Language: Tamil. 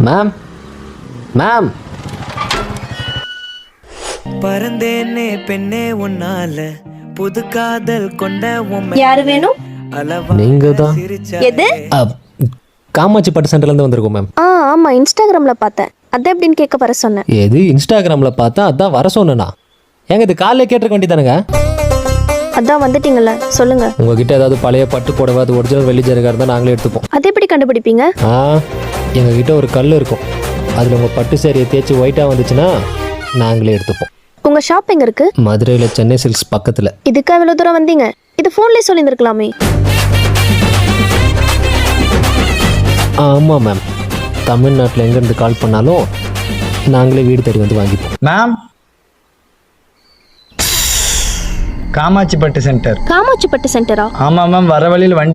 மேம் மேம் பறந்தேனே பெண்ணே உன்னால புது காதல் கொண்ட யாரு வேணும்? நீங்க தான். எது? காமாட்சி பட்டு சென்டர்லேருந்து வந்திருக்கோம் மேம். ஆமா, இன்ஸ்டாகிராம்ல பார்த்தேன். அதான் எப்படின்னு கேட்க வர சொன்னேன். எது இன்ஸ்டாகிராமில் பார்த்தா அதான் வர சொன்னேண்ணா. ஏங்க இது காலையில் கேட்டிருக்க வேண்டியதானுங்க. அதான் வந்துட்டீங்கல்ல, சொல்லுங்க. உங்ககிட்ட ஏதாவது பழைய பட்டு புடவை அது ஒரிஜினல் வெள்ளி ஜரிகா இருந்தால் நாங்களே எடுத்துப்போம். அது எப்படி கண்டுபிடிப்பீங்க? எங்ககிட்ட ஒரு கல் இருக்கும், அதில் உங்கள் பட்டு சேரியை தேய்ச்சி ஒயிட்டாக வந்துச்சுன்னா நாங்களே எடுத்துப்போம். உங்க ஷாப் எங்க இருக்கு? மதுரையில் சென்னை சில்க்ஸ் பக்கத்தில். இதுக்கா இவ்வளவு தூரம் வந்தீங்க? இது போன்லயே சொல்லியிருந்திருக்கலாமே. ஆமாம் மேம், தமிழ்நாட்டில் எங்கேருந்து கால் பண்ணாலும் நாங்களே வீடு தேடி வந்து வாங்கிப்போம். மேம், காமாட்சி பட்டு சென்டர். காமாட்சி பட்டு சென்டரா? ஆமாம் மேம், வர வழியில்